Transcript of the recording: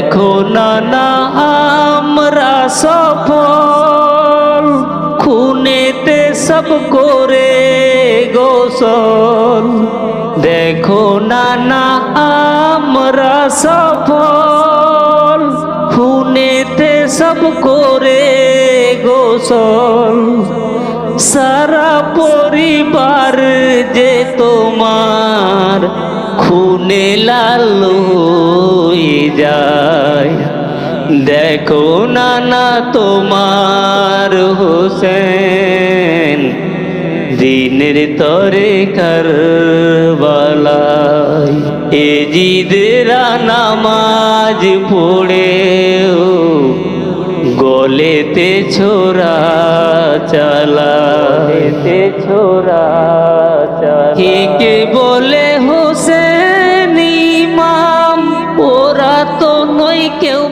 দেখো না না আমরা সফল, খুনেতে সব করে গোসল। দেখো না না আমরা সফল, খুনেতে সব করে গোসল। সারা পরিবার যে তোমার খুনে লাল হয়ে যায়। দেখো না না তোমার হোসেন দিনের তরে কারবালায়। এ জিদেরা নামাজ পড়েও গলেতে ছোরা চালাতে ছোরা চালা। কে বলে হোসেন ইমাম, ওরা তো নয় কেউ।